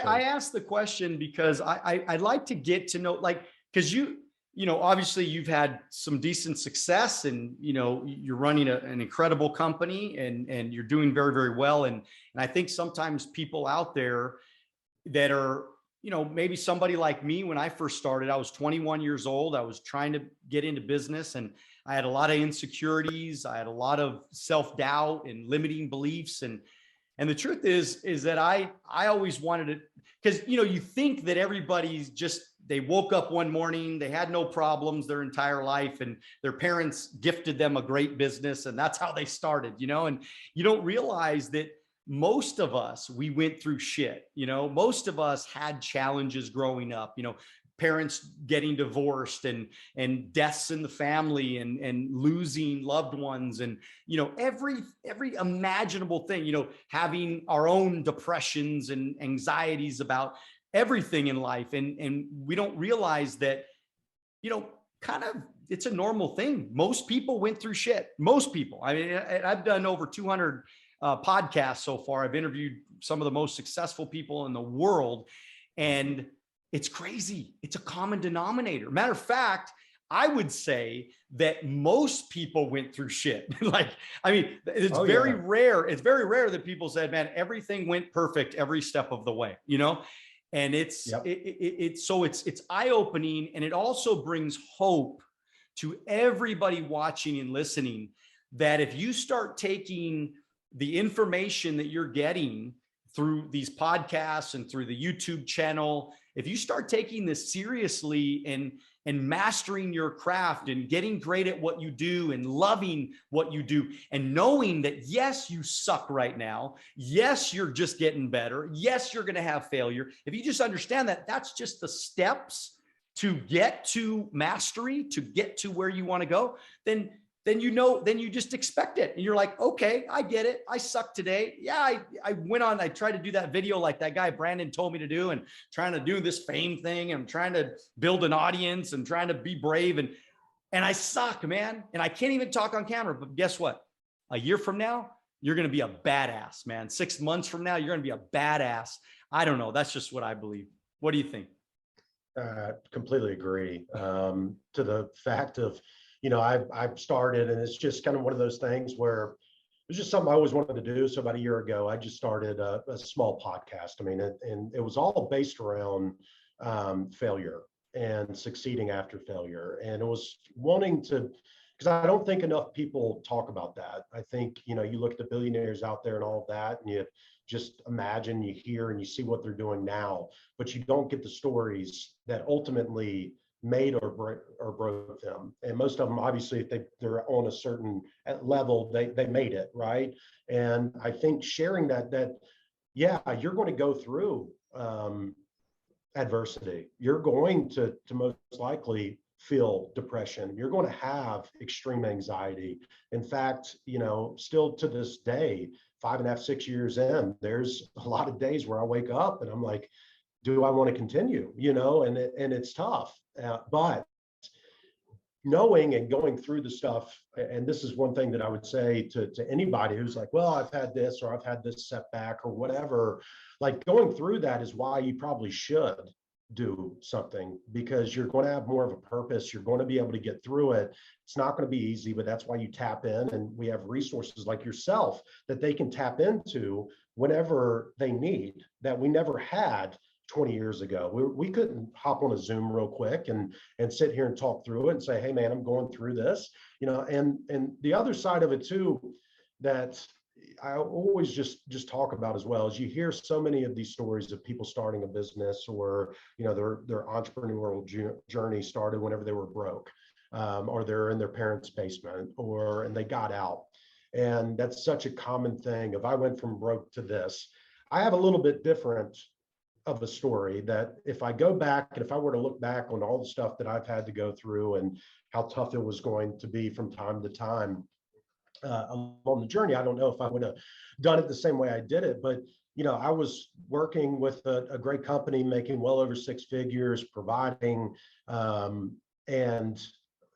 I asked the question because I'd like to get to know, like, because obviously you've had some decent success, and you're running an incredible company, and you're doing very, very well. And I think sometimes people out there that are, maybe somebody like me, when I first started, I was 21 years old. I was trying to get into business, and I had a lot of insecurities. I had a lot of self-doubt and limiting beliefs. And the truth is that I always wanted to, because, you think that everybody's just, they woke up one morning, they had no problems their entire life, and their parents gifted them a great business, and that's how they started, and you don't realize that most of us, we went through shit. Most of us had challenges growing up, parents getting divorced, and deaths in the family, and losing loved ones, and every imaginable thing, having our own depressions and anxieties about everything in life. And we don't realize that, kind of, it's a normal thing. Most people went through shit. Most people. I mean, I've done over 200 podcasts so far. I've interviewed some of the most successful people in the world, and it's crazy. It's a common denominator. Matter of fact, I would say that most people went through shit. It's very rare. It's very rare that people said, man, everything went perfect every step of the way, and it's eye-opening. And it also brings hope to everybody watching and listening, that if you start taking the information that you're getting through these podcasts and through the YouTube channel, if you start taking this seriously, and mastering your craft, and getting great at what you do, and loving what you do, and knowing that, yes, you suck right now. Yes, you're just getting better. Yes, you're going to have failure. If you just understand that that's just the steps to get to mastery, to get to where you want to go, then you just expect it. And you're like, okay, I get it. I suck today. Yeah. I tried to do that video like that guy Brandon told me to do, and trying to do this fame thing, and trying to build an audience, and trying to be brave. And I suck, man. And I can't even talk on camera. But guess what? A year from now, you're going to be a badass, man. 6 months from now, you're going to be a badass. I don't know. That's just what I believe. What do you think? Completely agree. To the fact of, I've started, and it's just kind of one of those things where it's just something I always wanted to do. So about a year ago, I just started a small podcast. I mean, and it was all based around failure and succeeding after failure. And it was wanting to, because I don't think enough people talk about that. I think, you look at the billionaires out there and all of that, and you just imagine, you hear, and you see what they're doing now, but you don't get the stories that ultimately made or broke them. And most of them, obviously, if they're on a certain level, they made it, right? And I think sharing that yeah, you're going to go through adversity. You're going to most likely feel depression. You're going to have extreme anxiety. In fact, still to this day, 5.5, 6 years in, there's a lot of days where I wake up and I'm like, do I want to continue? And it's tough. But knowing and going through the stuff, and this is one thing that I would say to anybody who's like, well, I've had this, or I've had this setback, or whatever, like, going through that is why you probably should do something, because you're going to have more of a purpose. You're going to be able to get through it. It's not going to be easy, but that's why you tap in, and we have resources like yourself that they can tap into whenever they need, that we never had 20 years ago. We couldn't hop on a Zoom real quick and sit here and talk through it and say, hey man, I'm going through this, and the other side of it too, that I always just talk about as well, is you hear so many of these stories of people starting a business, or their entrepreneurial journey started whenever they were broke, or they're in their parents' basement, and they got out. And that's such a common thing. If I went from broke to this, I have a little bit different of a story, that if I go back, and if I were to look back on all the stuff that I've had to go through and how tough it was going to be from time to time along the journey, I don't know if I would have done it the same way I did it. But I was working with a great company, making well over 6 figures, providing, and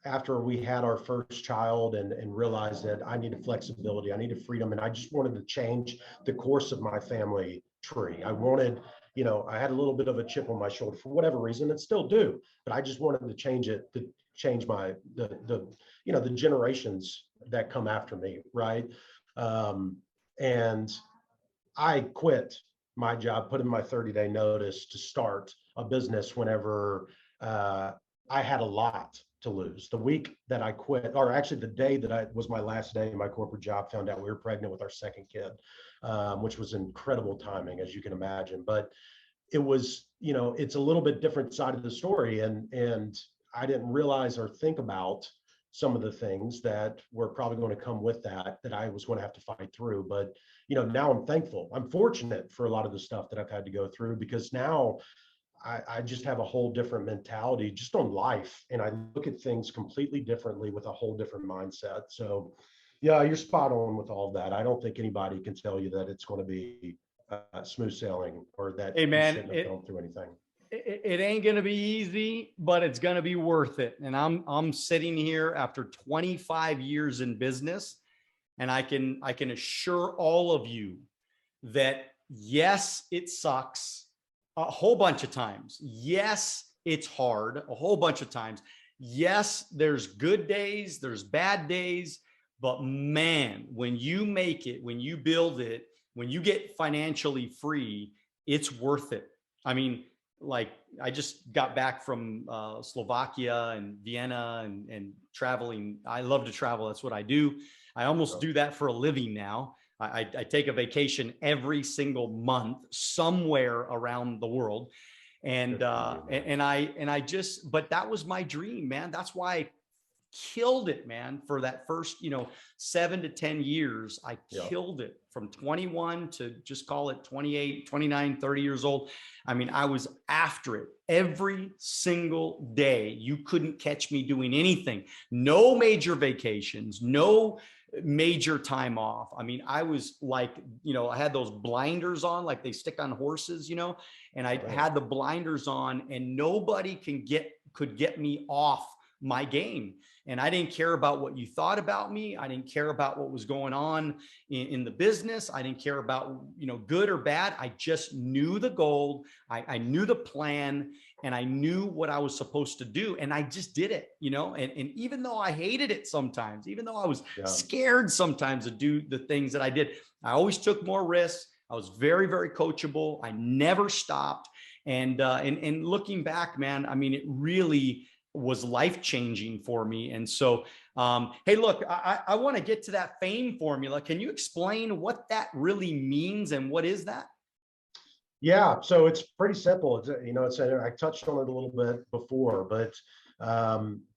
after we had our first child and realized that I needed flexibility, I needed freedom, and I just wanted to change the course of my family tree. I wanted, I had a little bit of a chip on my shoulder for whatever reason, and still do, but I just wanted to change it, to change the generations that come after me, right? And I quit my job, put in my 30-day notice to start a business whenever I had a lot to lose. The week that I quit, or actually the day that I was my last day in my corporate job, found out we were pregnant with our second kid, which was incredible timing, as you can imagine. But it was, it's a little bit different side of the story. And I didn't realize or think about some of the things that were probably going to come with that I was going to have to fight through. But, now I'm thankful. I'm fortunate for a lot of the stuff that I've had to go through, because now I just have a whole different mentality just on life. And I look at things completely differently with a whole different mindset. So yeah, you're spot on with all that. I don't think anybody can tell you that it's going to be smooth sailing, or that Hey you man, shouldn't have gone through anything. it ain't going to be easy, but it's going to be worth it. And I'm sitting here after 25 years in business, and I can assure all of you that yes, it sucks a whole bunch of times. Yes, it's hard a whole bunch of times. Yes, there's good days, there's bad days, but man, when you make it, when you build it, when you get financially free, it's worth it. I mean, like I just got back from Slovakia and Vienna and traveling. I love to travel. That's what I do. I almost do that for a living now. I take a vacation every single month somewhere around the world. And I just, but that was my dream, man. That's why I killed it, man. For that first, 7 to 10 years, I killed it from 21 to just call it 28, 29, 30 years old. I mean, I was after it every single day. You couldn't catch me doing anything. No major vacations, no major time off. I mean, I was like, I had those blinders on, like they stick on horses, and I had the blinders on, and nobody could get me off my game. And I didn't care about what you thought about me. I didn't care about what was going on in the business. I didn't care about, good or bad. I just knew the goal. I knew the plan, and I knew what I was supposed to do. And I just did it, and even though I hated it sometimes, even though I was scared sometimes to do the things that I did, I always took more risks. I was very, very coachable. I never stopped. And looking back, man, I mean, it really was life-changing for me. And so, hey, look, I want to get to that fame formula. Can you explain what that really means, and what is that? Yeah, so it's pretty simple. I touched on it a little bit before, but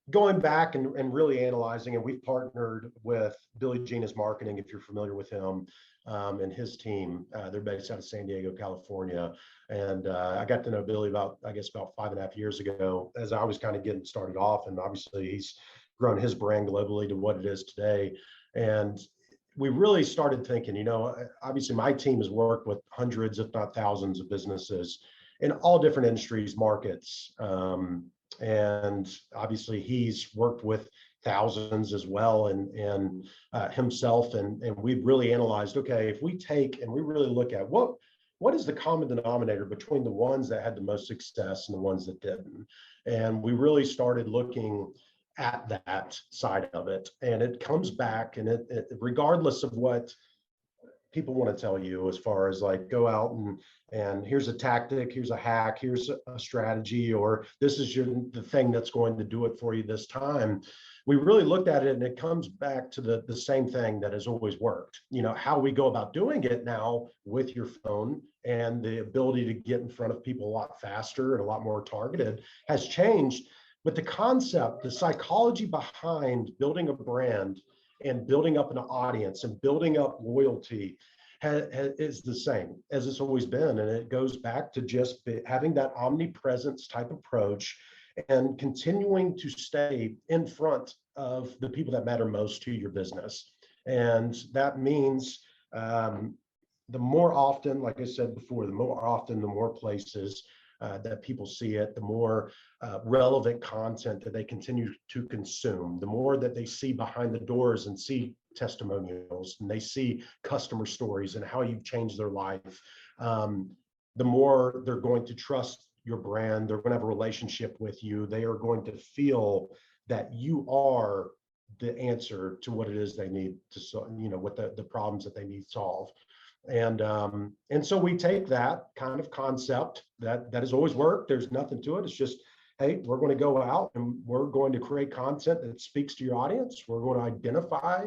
going back and really analyzing, and we've partnered with Billy Gina's marketing, if you're familiar with him, and his team. They're based out of San Diego, California. And I got to know Billy about 5.5 years ago, as I was kind of getting started off. And obviously he's grown his brand globally to what it is today. And we really started thinking, obviously my team has worked with hundreds, if not thousands, of businesses in all different industries, markets. And obviously he's worked with thousands as well, and himself. And we've really analyzed, okay, if we take and we really look at what is the common denominator between the ones that had the most success and the ones that didn't. And we really started looking at that side of it. And it comes back, and it regardless of what people want to tell you, as far as like, go out and here's a tactic, here's a hack, here's a strategy, or this is the thing that's going to do it for you this time. We really looked at it, and it comes back to the same thing that has always worked. How we go about doing it now with your phone and the ability to get in front of people a lot faster and a lot more targeted has changed. But the concept, the psychology behind building a brand and building up an audience and building up loyalty is the same as it's always been. And it goes back to just having that omnipresence type approach and continuing to stay in front of the people that matter most to your business. And that means the more often, like I said before, the more places that people see it, the more relevant content that they continue to consume, the more that they see behind the doors and see testimonials, and they see customer stories and how you've changed their life. the more they're going to trust your brand. They're going to have a relationship with you. They are going to feel that you are the answer to what it is they need to solve, what the problems that they need solved. And so we take that kind of concept that has always worked. There's nothing to it. It's just, hey, we're going to go out and we're going to create content that speaks to your audience. We're going to identify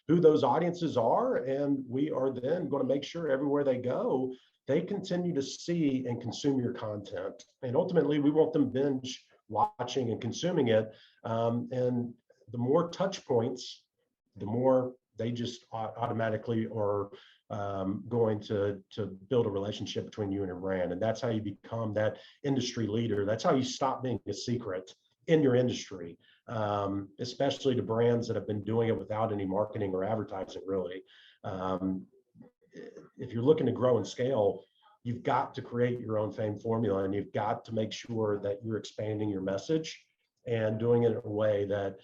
who those audiences are, and we are then going to make sure everywhere they go, they continue to see and consume your content. And ultimately, we want them binge watching and consuming it. And the more touch points, the more they just automatically are going to build a relationship between you and your brand. And that's how you become that industry leader. That's how you stop being a secret in your industry, especially to brands that have been doing it without any marketing or advertising, really. If you're looking to grow and scale, you've got to create your own fame formula, and you've got to make sure that you're expanding your message and doing it in a way that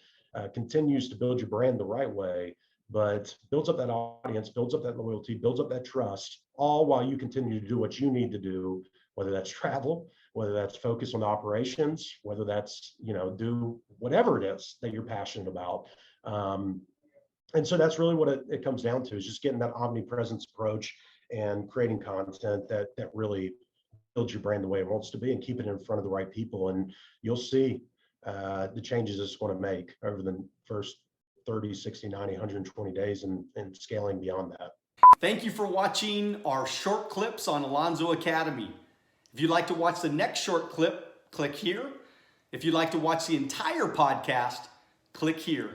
continues to build your brand the right way, but builds up that audience, builds up that loyalty, builds up that trust, all while you continue to do what you need to do, whether that's travel, whether that's focus on operations, whether that's, do whatever it is that you're passionate about. And so that's really what it comes down to, is just getting that omnipresence approach and creating content that really builds your brand the way it wants to be, and keep it in front of the right people. And you'll see the changes it's going to make over the first 30, 60, 90, 120 days and scaling beyond that. Thank you for watching our short clips on Alonzo Academy. If you'd like to watch the next short clip, click here. If you'd like to watch the entire podcast, click here.